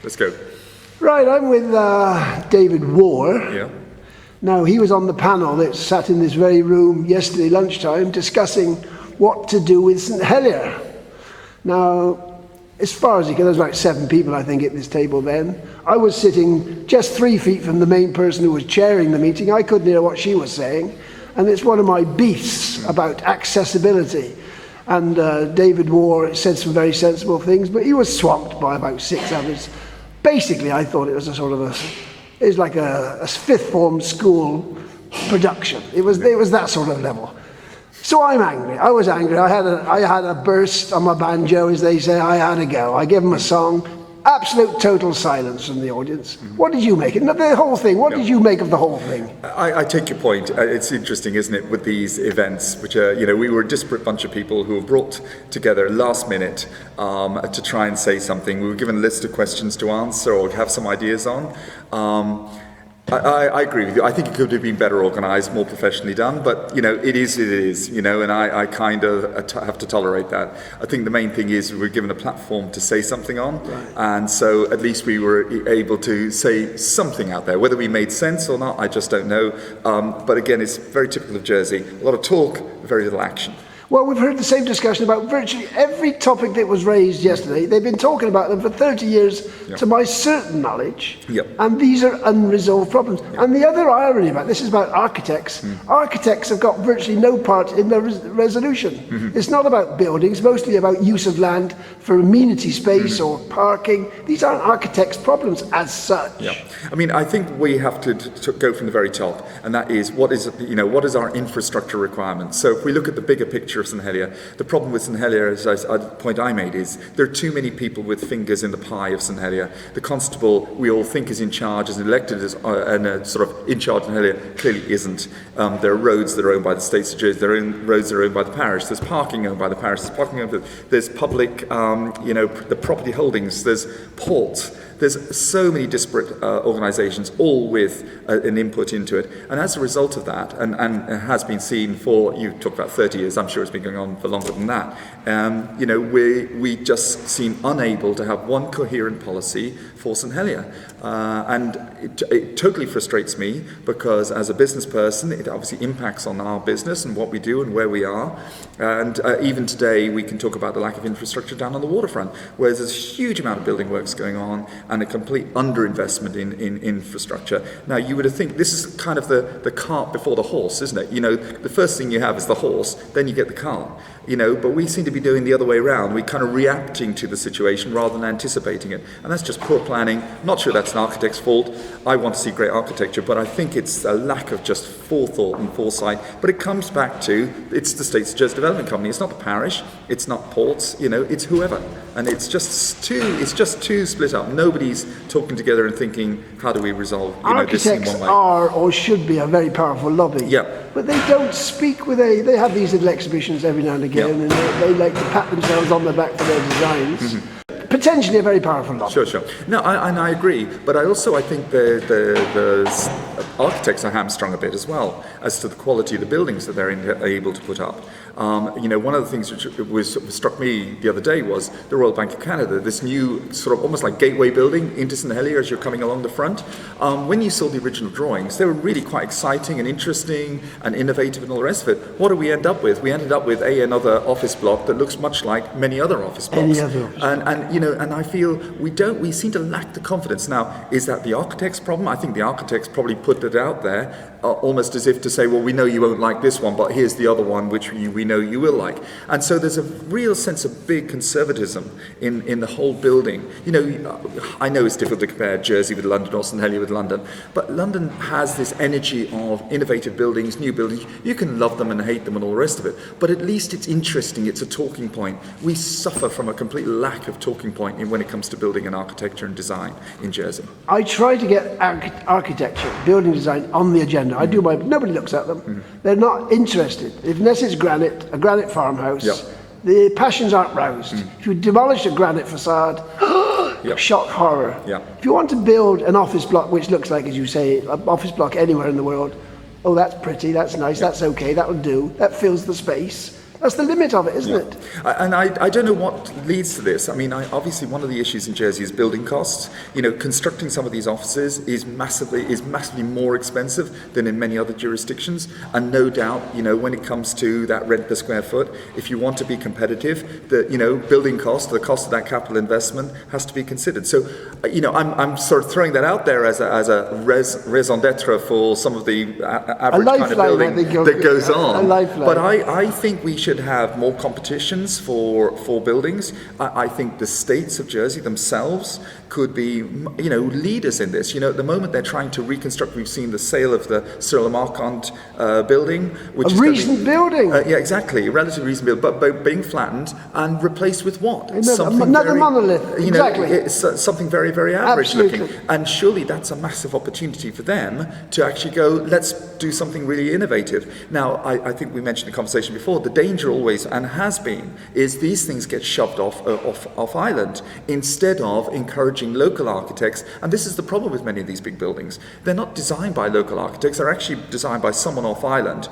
Let's go. Right, I'm with David Warr. Yeah. Now, he was on the panel that sat in this very room yesterday lunchtime discussing what to do with St Helier. Now, as far as you can, there was about 7 people, I think, at this table then. I was sitting just 3 feet from the main person who was chairing the meeting. I couldn't hear what she was saying. And it's one of my beefs about accessibility. And David Warr said some very sensible things, but he was swamped by about 6 others. Basically, I thought it was it was like a fifth form school production. It was that sort of level. So I'm angry. I was angry. I had a burst on my banjo, as they say. I had a go. I gave him a song. Absolute total silence from the audience. What did you make? The whole thing. What did you make of the whole thing? I take your point. It's interesting, isn't it, with these events, which are, we were a disparate bunch of people who were brought together last minute to try and say something. We were given a list of questions to answer or have some ideas on. I agree with you. I think it could have been better organised, more professionally done, but, it is, and I kind of have to tolerate that. I think the main thing is we were given a platform to say something on, and so at least we were able to say something out there. Whether we made sense or not, I just don't know. But again, it's very typical of Jersey. A lot of talk, very little action. Well, we've heard the same discussion about virtually every topic that was raised yesterday. They've been talking about them for 30 years, to my certain knowledge, and these are unresolved problems. And the other irony about this is about architects. Architects have got virtually no part in the resolution. It's not about buildings, mostly about use of land for amenity space or parking. These aren't architects' problems as such. I mean, I think we have to go from the very top, and that is what is our infrastructure requirement. So if we look at the bigger picture of St Helier, the problem with St Helier, as the point I made, is there are too many people with fingers in the pie of St Helier. The constable we all think is in charge, is elected as and sort of in charge of St Helier, clearly isn't. There are roads that are owned by the States of Jersey, there are roads that are owned by the parish, there's parking owned by the parish, there's public, the property holdings, there's ports. There's so many disparate organisations, all with an input into it. And as a result of that, and it has been seen for, you talked about 30 years, I'm sure it's been going on for longer than that, we just seem unable to have one coherent policy for St Helier. And it totally frustrates me because as a business person, it obviously impacts on our business and what we do and where we are. And even today, we can talk about the lack of infrastructure down on the waterfront, where there's a huge amount of building works going on and a complete underinvestment in infrastructure. Now, you would think this is kind of the cart before the horse, isn't it? The first thing you have is the horse, then you get the cart. But we seem to be doing the other way around. We're kind of reacting to the situation rather than anticipating it. And that's just poor planning. I'm not sure that's an architect's fault. I want to see great architecture, but I think it's a lack of just forethought and foresight. But it comes back to, it's the States Jersey Development Company. It's not the parish. It's not ports. It's whoever. And it's just too split up. Nobody's talking together and thinking, how do we resolve this in one way? Architects are or should be a very powerful lobby. But they don't speak with they have these little exhibitions every now and again, and they like to pat themselves on the back for their designs. Potentially a very powerful lobby. Sure. No, I agree, but I think the architects are hamstrung a bit as well as to the quality of the buildings that they're able to put up. One of the things which struck me the other day was the Royal Bank of Canada, this new sort of almost like gateway building into St Helier as you're coming along the front. When you saw the original drawings, they were really quite exciting and interesting and innovative and all the rest of it. What did we end up with? We ended up with another office block that looks much like many other office blocks. And I feel we seem to lack the confidence. Now, is that the architect's problem? I think the architects probably put it out there almost as if to say, well, we know you won't like this one, but here's the other one which we know you will like. And so there's a real sense of big conservatism in the whole building. I know it's difficult to compare Jersey with London or St Helier with London, but London has this energy of innovative buildings, new buildings. You can love them and hate them and all the rest of it, but at least it's interesting, it's a talking point. We suffer from a complete lack of talking point when it comes to building and architecture and design in Jersey. I try to get architecture, building design on the agenda. I do nobody looks at them. They're not interested. Unless it's a granite farmhouse, the passions aren't roused. If you demolish a granite facade, shock horror. If you want to build an office block which looks like, as you say, an office block anywhere in the world, oh, that's pretty, that's nice, that's okay, that'll do, that fills the space. That's the limit of it, isn't it? And I don't know what leads to this. I mean, obviously one of the issues in Jersey is building costs. You know, constructing some of these offices is massively more expensive than in many other jurisdictions. And no doubt, you know, when it comes to that rent per square foot, if you want to be competitive, building cost, the cost of that capital investment has to be considered. So, you know, I'm sort of throwing that out there as a raison d'etre for some of the average kind of building that goes on. But I think we should have more competitions for buildings. I think the states of Jersey themselves could be, you know, leaders in this. You know, at the moment they're trying to reconstruct. We've seen the sale of the Cyril Marquand building, which is a recent building. Yeah, exactly, relatively recent building, but being flattened and replaced with what? Another monolith. You know, exactly. It's something very, very average Absolutely. looking. And surely that's a massive opportunity for them to actually go, let's do something really innovative. Now, I think we mentioned in the conversation before, the danger always, and has been, is these things get shoved off island instead of encouraging local architects. And this is the problem with many of these big buildings. They're not designed by local architects, they're actually designed by someone off island.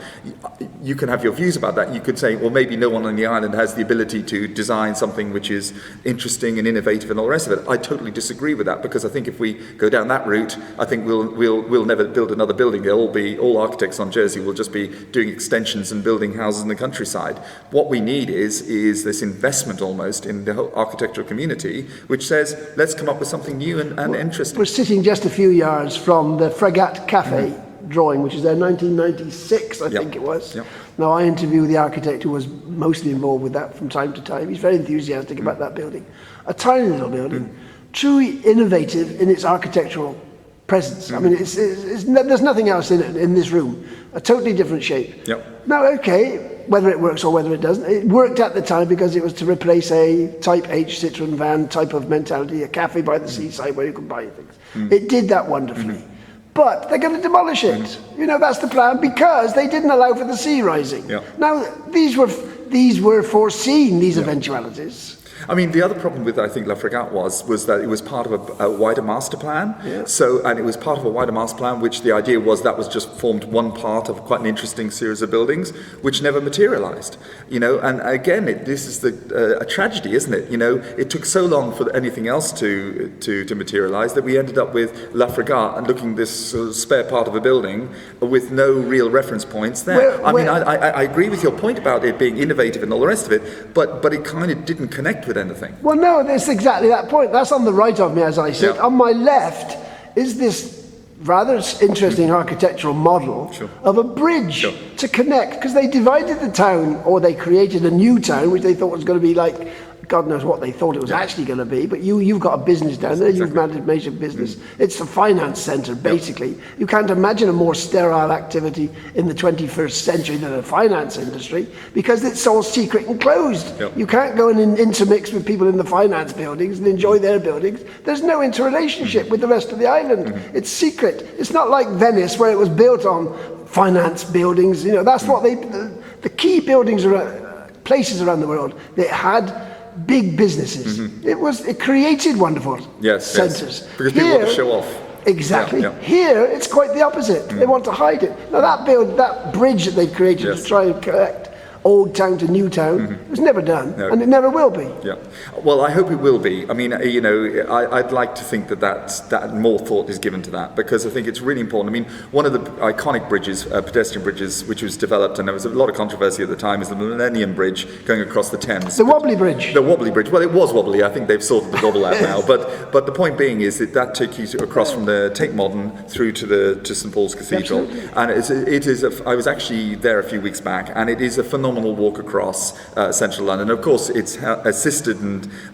You can have your views about that. You could say, well, maybe no one on the island has the ability to design something which is interesting and innovative and all the rest of it. I totally disagree with that, because I think if we go down that route, I think we'll never build another building. All architects on Jersey will just be doing extensions and building houses in the countryside. What we need is this investment almost in the whole architectural community, which says, let's come up with something new and interesting. We're sitting just a few yards from the Fregat Cafe drawing, which is there 1996, I think it was. Yep. Now, I interview the architect who was mostly involved with that from time to time. He's very enthusiastic about that building. A tiny little building, truly innovative in its architectural presence. I mean, there's nothing else in it, in this room. A totally different shape. Yep. Now, okay, whether it works or whether it doesn't, it worked at the time because it was to replace a Type H Citroen van type of mentality, a cafe by the seaside where you can buy things. It did that wonderfully. But they're going to demolish it. You know, that's the plan, because they didn't allow for the sea rising. Now, these were foreseen, these eventualities. I mean, the other problem with, I think, La Fregat was that it was part of a wider master plan. Yeah. So, and it was part of a wider master plan, which the idea was that was just formed one part of quite an interesting series of buildings, which never materialized. You know, and again, this is a tragedy, isn't it? You know, it took so long for anything else to materialize that we ended up with La Fregat and looking this sort of spare part of a building with no real reference points there. I agree with your point about it being innovative and all the rest of it, but it kind of didn't connect with anything. Well, no, that's exactly that point. That's on the right of me as I sit. On my left is this rather interesting architectural model of a bridge to connect, because they divided the town, or they created a new town, which they thought was going to be like, God knows what they thought it was actually going to be, but you've got a business down there, you've managed major business. It's a finance centre, basically. You can't imagine a more sterile activity in the 21st century than a finance industry, because it's all secret and closed. You can't go and intermix with people in the finance buildings and enjoy their buildings. There's no interrelationship with the rest of the island. It's secret. It's not like Venice, where it was built on finance buildings. You know, that's what the key buildings places around the world, they had big businesses. It created wonderful centres. Because people want to show off. Exactly. Here, it's quite the opposite. They want to hide it. Now, that bridge that they created to try and connect old town to new town, it was never done, and it never will be. Yeah. Well, I hope it will be. I mean, you know, I'd like to think that more thought is given to that, because I think it's really important. I mean, one of the iconic bridges, pedestrian bridges, which was developed, and there was a lot of controversy at the time, is the Millennium Bridge going across the Thames. The wobbly bridge. The wobbly bridge. Well, it was wobbly. I think they've sorted the wobble out now. But the point being is that takes you across from the Tate Modern through to St Paul's Cathedral, and it is. I was actually there a few weeks back, and it is a phenomenal walk across central London. Of course, it's assisted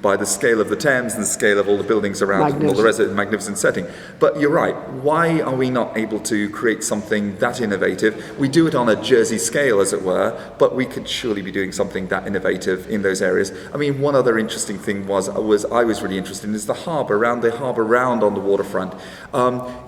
by the scale of the Thames and the scale of all the buildings around and all the rest of the magnificent setting. But you're right. Why are we not able to create something that innovative? We do it on a Jersey scale, as it were, but we could surely be doing something that innovative in those areas. I mean, one other interesting thing I was really interested in is the harbour, around the harbour round on the waterfront.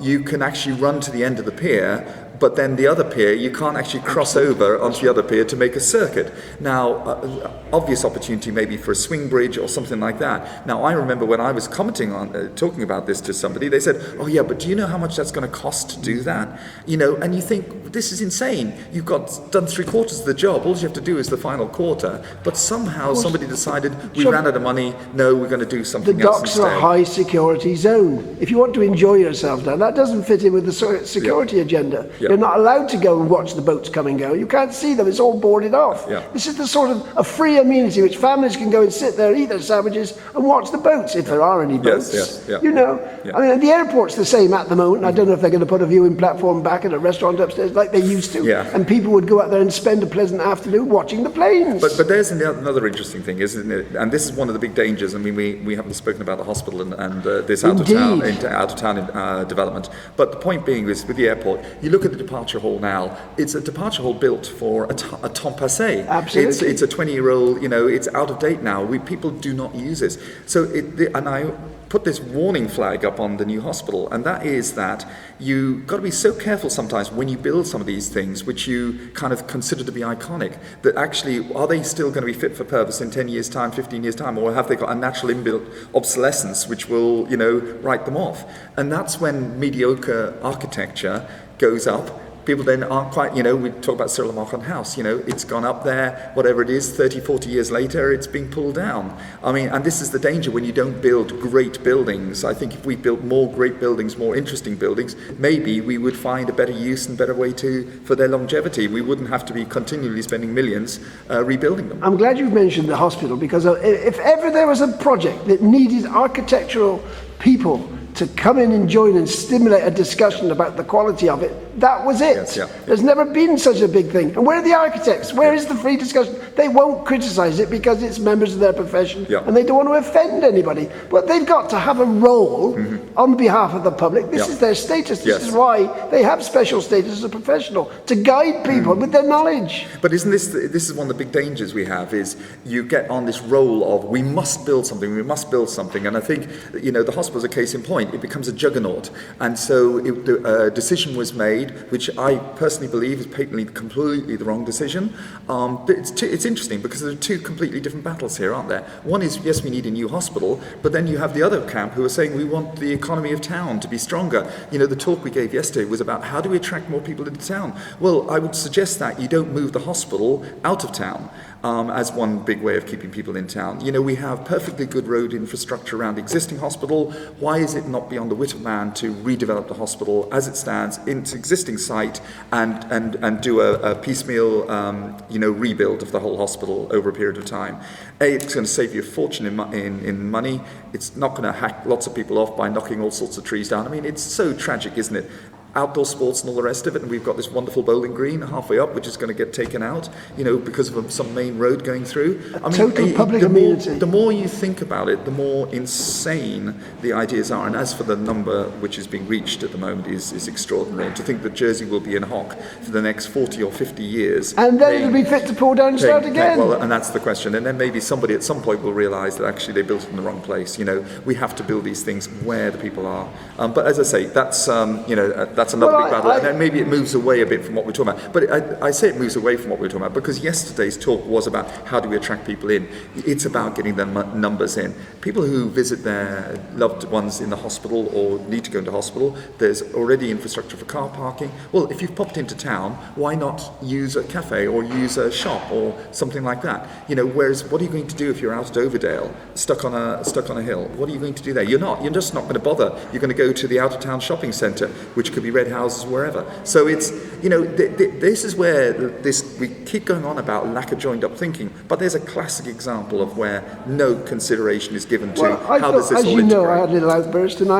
You can actually run to the end of the pier, but then the other pier, you can't actually cross over onto the other pier to make a circuit. Now, obvious opportunity maybe for a swing bridge or something like that. Now, I remember when I was commenting on, talking about this to somebody, they said, oh yeah, but do you know how much that's going to cost to do that? You know, and you think, this is insane. You've done 3/4 of the job. All you have to do is the final quarter. But somehow somebody decided, we ran out of money, no, we're going to do something else instead. The docks are a high security zone. If you want to enjoy yourself now, that doesn't fit in with the security agenda. You're not allowed to go and watch the boats come and go. You can't see them. It's all boarded off. This is the sort of a free amenity which families can go and sit there, eat their sandwiches and watch the boats, if there are any boats. You know, I mean, the airport's the same at the moment. I don't know if they're going to put a viewing platform back at a restaurant upstairs like they used to. And people would go out there and spend a pleasant afternoon watching the planes. But there's another interesting thing, isn't it? And this is one of the big dangers. I mean, we haven't spoken about the hospital and this out of town development. But the point being is, with the airport, you look at the departure hall now. It's a departure hall built for a temps passé. Absolutely. It's a 20-year-old. You know, it's out of date now. People do not use this. So and I put this warning flag up on the new hospital, and that is that you got to be so careful sometimes when you build some of these things which you kind of consider to be iconic, that actually, are they still going to be fit for purpose in 10 years time, 15 years time, or have they got a natural inbuilt obsolescence which will, you know, write them off? And that's when mediocre architecture goes up. People then aren't quite, you know, we talk about Cyril Marcon House, you know, it's gone up there, whatever it is, 30, 40 years later, it's being pulled down. I mean, and this is the danger when you don't build great buildings. I think if we built more great buildings, more interesting buildings, maybe we would find a better use and better way for their longevity. We wouldn't have to be continually spending millions rebuilding them. I'm glad you've mentioned the hospital, because if ever there was a project that needed architectural people to come in and join and stimulate a discussion about the quality of it, that was it. There's never been such a big thing. And where are the architects? Where is the free discussion? They won't criticise it because it's members of their profession and they don't want to offend anybody. But they've got to have a role on behalf of the public. This is their status. This is why they have special status as a professional, to guide people with their knowledge. But isn't this is one of the big dangers we have, is you get on this role of we must build something, and I think, you know, the hospital's a case in point. It becomes a juggernaut, and so a decision was made, which I personally believe is patently completely the wrong decision. But it's interesting because there are two completely different battles here, aren't there? One is, yes, we need a new hospital, but then you have the other camp who are saying we want the economy of town to be stronger. You know, the talk we gave yesterday was about how do we attract more people into town? Well, I would suggest that you don't move the hospital out of town. As one big way of keeping people in town. You know, we have perfectly good road infrastructure around the existing hospital. Why is it not beyond the wit of man to redevelop the hospital as it stands in its existing site and do a piecemeal, you know, rebuild of the whole hospital over a period of time? It's going to save you a fortune in money. It's not going to hack lots of people off by knocking all sorts of trees down. I mean, it's so tragic, isn't it? Outdoor sports and all the rest of it, and we've got this wonderful bowling green halfway up, which is going to get taken out, you know, because of some main road going through. I mean, total public amenity. The more you think about it, the more insane the ideas are. And as for the number which is being reached at the moment is extraordinary. And to think that Jersey will be in hock for the next 40 or 50 years. And then it'll be fit to pull down and start again. Well, and that's the question. And then maybe somebody at some point will realise that actually they built it in the wrong place. You know, we have to build these things where the people are. But as I say, that's, you know, that's another big battle. And then maybe it moves away a bit from what we're talking about. But I say it moves away from what we're talking about because yesterday's talk was about how do we attract people in. It's about getting their numbers in. People who visit their loved ones in the hospital or need to go into hospital, there's already infrastructure for car parking. Well, if you've popped into town, why not use a cafe or use a shop or something like that? You know, whereas what are you going to do if you're out at Overdale, stuck on a hill? What are you going to do there? You're just not going to bother. You're going to go to the out-of-town shopping centre, which could be Red Houses, wherever. So it's, you know, this is where we keep going on about lack of joined up thinking, but there's a classic example of where no consideration is given to how does this all integrate. As you know, I had a little outburst and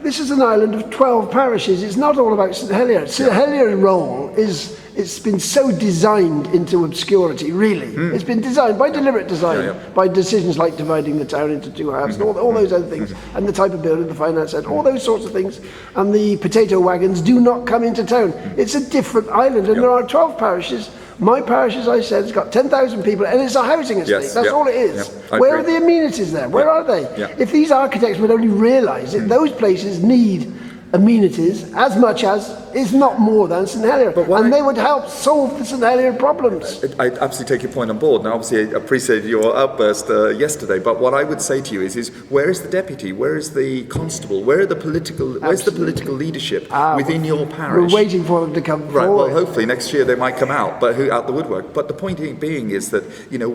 this is an island of 12 parishes. It's not all about St Helier. St Helier's role is, it's been so designed into obscurity, really. It's been designed by deliberate design, by decisions like dividing the town into two halves, and all those other things, and the type of building, the finance center, all those sorts of things. And the potato wagons do not come into town. It's a different island, and there are 12 parishes. My parish, as I said, has got 10,000 people, and it's a housing estate. That's all it is. Where are the amenities there? Where are they? If these architects would only realise that those places need amenities as much as It's not more than St Helier, and they would help solve the St Helier problems. I absolutely take your point on board, and obviously I appreciated your outburst yesterday. But what I would say to you is where is the deputy? Where is the constable? Where's the political leadership within your parish? We're waiting for them to come Right. forward. Well, hopefully next year they might come out, but out the woodwork. But the point being is that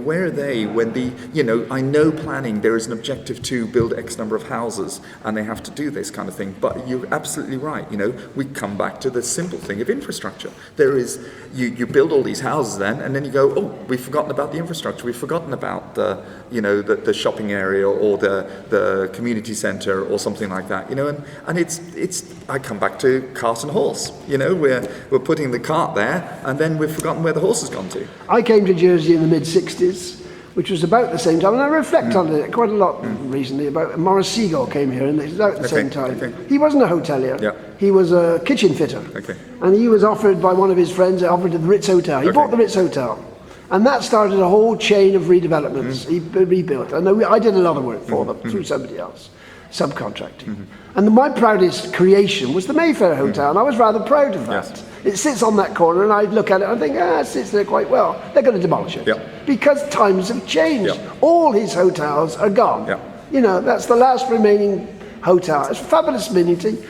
where are they when I know planning there is an objective to build X number of houses, and they have to do this kind of thing. But you're absolutely right. We come back to the simple thing of infrastructure. There is you build all these houses and then you go, oh, we've forgotten about the infrastructure. We've forgotten about the shopping area or the community centre or something like that. And it's I come back to cart and horse. We're putting the cart there, and then we've forgotten where the horse has gone to. I came to Jersey in the mid-60s, which was about the same time, and I reflect on it quite a lot recently. About Morris Seagull came here, and it was about the same time. Okay. He wasn't a hotelier. Yeah. He was a kitchen fitter. Okay. And he was offered by one of his friends, offered to the Ritz Hotel. He bought the Ritz Hotel. And that started a whole chain of redevelopments. He rebuilt. And I did a lot of work for them through somebody else, subcontracting. And my proudest creation was the Mayfair Hotel, and I was rather proud of that. Yes. It sits on that corner, and I look at it and think, it sits there quite well. They're going to demolish it. Yeah. Because times have changed. Yeah. All his hotels are gone. Yeah. That's the last remaining hotel. It's a fabulous amenity,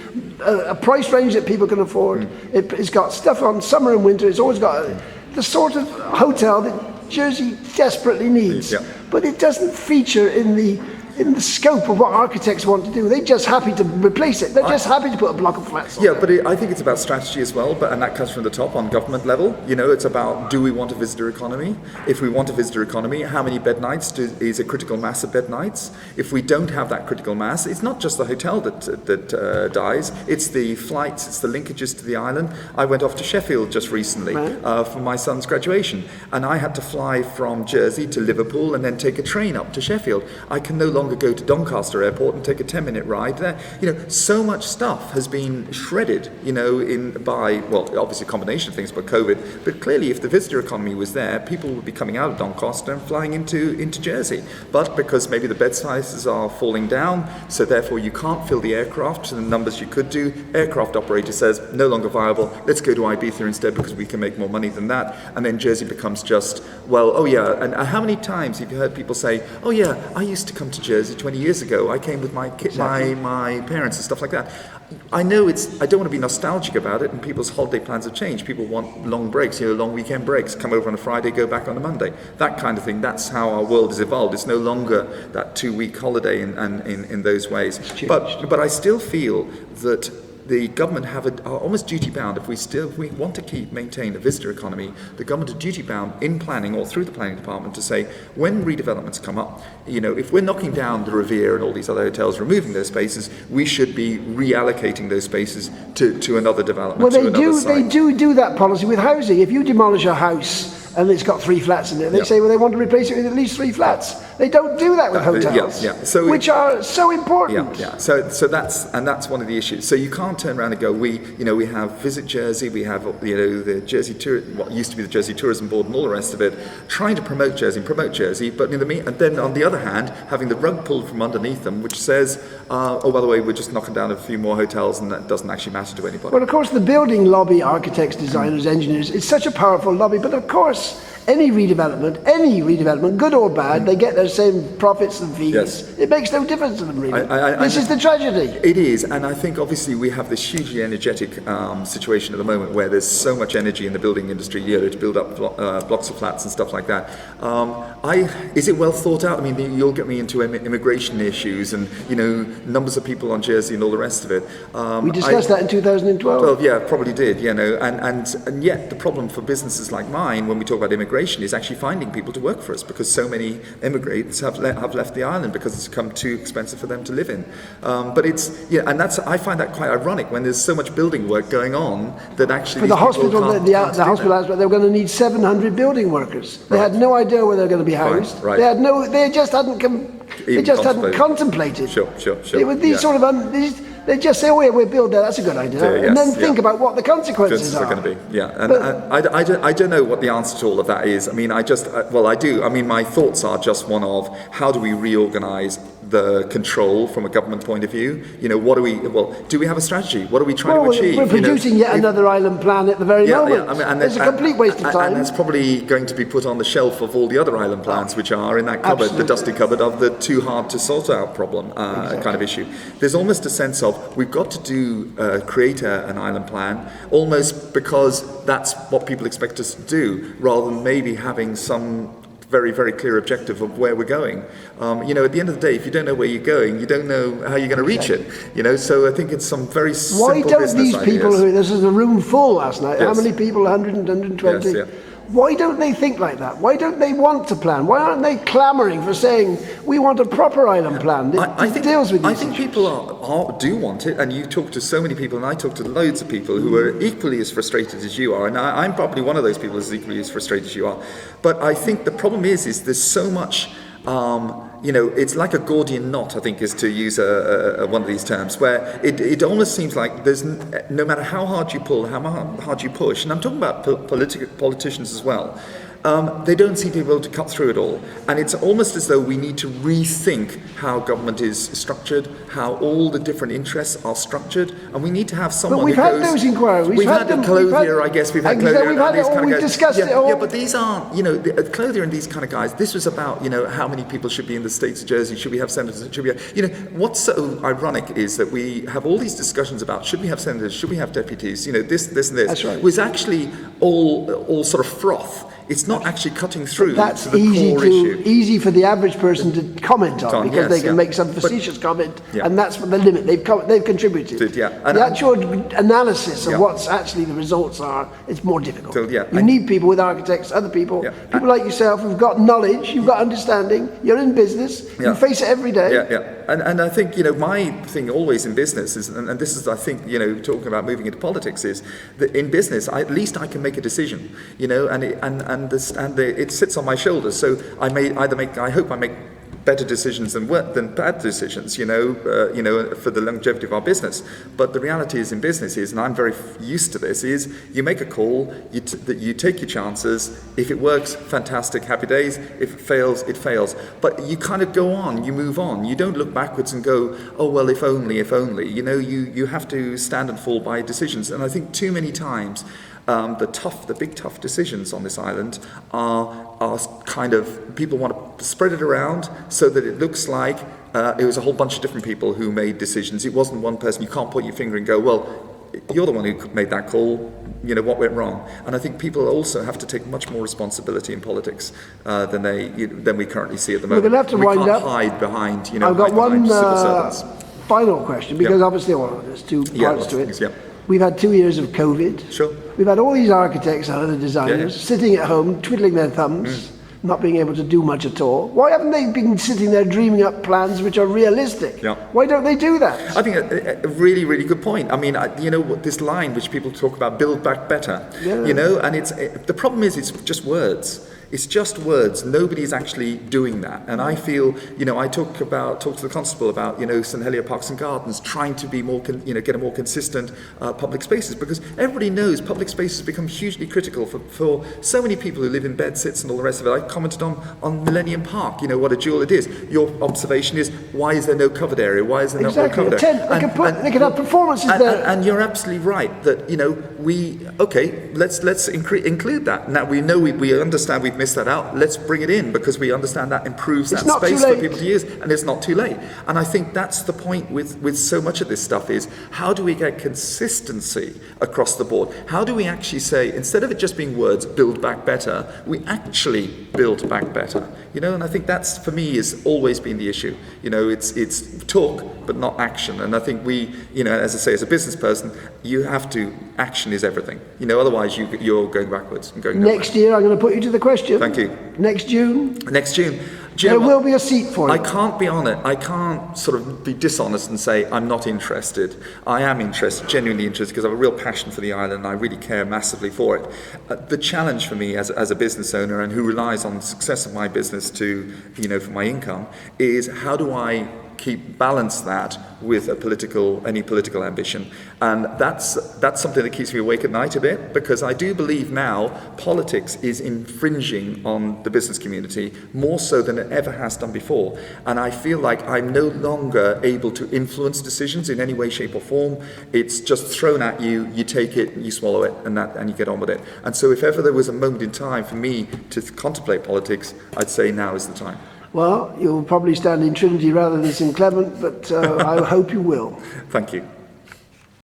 a price range that people can afford. It's got stuff on summer and winter. It's always got the sort of hotel that Jersey desperately needs. Yeah. But it doesn't feature in the scope of what architects want to do. They're just happy to replace it. They're just happy to put a block of flats on. Yeah, but I think it's about strategy as well, and that comes from the top on government level. It's about, do we want a visitor economy? If we want a visitor economy, how many bed nights is a critical mass of bed nights? If we don't have that critical mass, it's not just the hotel that dies, it's the flights, it's the linkages to the island. I went off to Sheffield just recently for my son's graduation, and I had to fly from Jersey to Liverpool and then take a train up to Sheffield. I can no longer go to Doncaster Airport and take a 10-minute ride there. So much stuff has been shredded, by obviously a combination of things, but COVID. But clearly, if the visitor economy was there, people would be coming out of Doncaster and flying into Jersey. But because maybe the bed sizes are falling down, so therefore you can't fill the aircraft to the numbers you could do. Aircraft operator says no longer viable. Let's go to Ibiza instead because we can make more money than that. And then Jersey becomes just And how many times have you heard people say, "Oh yeah, I used to come to Jersey 20 years ago. I came with my parents and stuff like that." I know I don't want to be nostalgic about it, and people's holiday plans have changed. People want long breaks, long weekend breaks, come over on a Friday, go back on a Monday. That kind of thing, that's how our world has evolved. It's no longer that 2-week holiday in those ways. But I still feel that the government are almost duty-bound. If we want to maintain a visitor economy, the government are duty-bound in planning or through the planning department to say, when redevelopments come up, if we're knocking down the Revere and all these other hotels, removing those spaces, we should be reallocating those spaces to another development. Well, they do that policy with housing. If you demolish a house and it's got 3 flats in it, they say, well, they want to replace it with at least 3 flats. They don't do that with hotels, which are so important. So that's one of the issues. So you can't turn around and go, we have Visit Jersey, we have the Jersey what used to be the Jersey Tourism Board and all the rest of it, trying to promote Jersey, but and then on the other hand, having the rug pulled from underneath them, which says, oh, by the way, we're just knocking down a few more hotels, and that doesn't actually matter to anybody. Well, of course, the building lobby, architects, designers, engineers, it's such a powerful lobby, but of course, any redevelopment, good or bad, they get their same profits and fees. Yes. It makes no difference to them, really. This is the tragedy. It is, and I think obviously we have this hugely energetic situation at the moment where there's so much energy in the building industry, to build up blocks of flats and stuff like that. Is it well thought out? I mean, you'll get me into immigration issues and numbers of people on Jersey and all the rest of it. We discussed that in 2012. Well, yeah, probably did. And yet the problem for businesses like mine when we talk about immigration is actually finding people to work for us, because so many immigrants have left the island because it's become too expensive for them to live in. But I find that quite ironic when there's so much building work going on that actually for the hospital, the hospital, they were going to need 700 building workers. They had no idea where they were going to be housed. Right. They just hadn't contemplated. Sure. It was these sort of they just say, "Oh, yeah, we'll build there. That's a good idea," and then think about what the consequences are going to be. Yeah, and I don't know what the answer to all of that is. I mean, I do. I mean, my thoughts are just one of how do we reorganise the control from a government point of view. What do we have a strategy? What are we trying to achieve? We're producing yet another island plan at the very moment. It's a complete waste of time. And it's probably going to be put on the shelf of all the other island plans, which are in that cupboard, the dusty cupboard of the too hard to sort out problem kind of issue. There's almost a sense of we've got to create an island plan almost because that's what people expect us to do, rather than maybe having some very, very clear objective of where we're going. At the end of the day, if you don't know where you're going, you don't know how you're going to reach it. So I think it's some very simple business ideas. Why don't these people this is a room full last night, how many people, 100, 120? Yes, yeah. Why don't they think like that? Why don't they want to plan? Why aren't they clamouring for saying, we want a proper island plan that deals with these I think issues? people do want it, and you talk to so many people, and I talk to loads of people who are equally as frustrated as you are, and I'm probably one of those people who's equally as frustrated as you are. But I think the problem is there's so much, it's like a Gordian knot, I think, is to use one of these terms, where it almost seems like there's no matter how hard you pull, how hard you push, and I'm talking about politicians as well, they don't seem to be able to cut through it all. And it's almost as though we need to rethink how government is structured, how all the different interests are structured, and we need to have someone But we've had those inquiries. We've had Clothier, I guess. We've had Clothier. We've discussed it all. Yeah, but these aren't, Clothier and these kind of guys, this was about, how many people should be in the states of Jersey, should we have senators, should we have, what's so ironic is that we have all these discussions about should we have senators, should we have deputies, this and this. That's right. Was actually all sort of froth. It's not actually cutting through that's to the core issue. Easy for the average person to comment on, because they can make some facetious comment, and that's the limit. They've contributed. And the actual analysis of what's actually the results are, it's more difficult. You need people with architects, other people, people like yourself who've got knowledge, you've got understanding, you're in business, you face it every day. And I think, my thing always in business is, and this is, I think, talking about moving into politics, is that in business, at least I can make a decision, and it sits on my shoulders. So I hope I make better decisions than bad decisions, for the longevity of our business. But the reality is in business is, and I'm very used to this, is you make a call, you take your chances. If it works, fantastic, happy days. If it fails, it fails. But you kind of go on, you move on. You don't look backwards and go, oh, well, if only. You have to stand and fall by decisions. And I think too many times, the big tough decisions on this island are kind of, people want to spread it around so that it looks like it was a whole bunch of different people who made decisions. It wasn't one person. You can't point your finger and go, well, you're the one who made that call, what went wrong. And I think people also have to take much more responsibility in politics than we currently see at the moment. We're going to have to wind up. We can't hide behind, I've got one civil servants. final question, because obviously there's two parts to it. We've had 2 years of COVID. Sure. We've had all these architects and other designers sitting at home, twiddling their thumbs, not being able to do much at all. Why haven't they been sitting there dreaming up plans which are realistic? Why don't they do that? I think a really, really good point. I mean, this line which people talk about, build back better, and the problem is it's just words. It's just words. Nobody's actually doing that. And I feel, I talk to the constable about, St Helier Parks and Gardens, trying to be more, get a more consistent public spaces, because everybody knows public spaces become hugely critical for so many people who live in bed sits and all the rest of it. I commented on Millennium Park, what a jewel it is. Your observation is, why is there no covered area? Why is there no covered area? They could have performances there. And you're absolutely right that, let's include that. Now we know we understand we've missed that out. Let's bring it in, because we understand that improves that space for people to use, and it's not too late. And I think that's the point with so much of this stuff is, how do we get consistency across the board? How do we actually say, instead of it just being words, build back better, we actually build back better? And I think that's, for me, has always been the issue. It's talk but not action. And I think we, as I say, as a business person, you have to, action is everything. Otherwise you're going backwards and going nowhere. Next year, I'm going to put you to the question. Thank you. Next June. Jim, there will be a seat for you. I can't be on it. I can't sort of be dishonest and say I'm not interested. I am interested, genuinely interested, because I have a real passion for the island and I really care massively for it. The challenge for me as a business owner, and who relies on the success of my business to, for my income, is how do I balance that with any political ambition. And that's something that keeps me awake at night a bit, because I do believe now politics is infringing on the business community more so than it ever has done before. And I feel like I'm no longer able to influence decisions in any way, shape or form. It's just thrown at you, you take it, you swallow it, and you get on with it. And so if ever there was a moment in time for me to contemplate politics, I'd say now is the time. Well, you'll probably stand in Trinity rather than St Clement, but I hope you will. Thank you.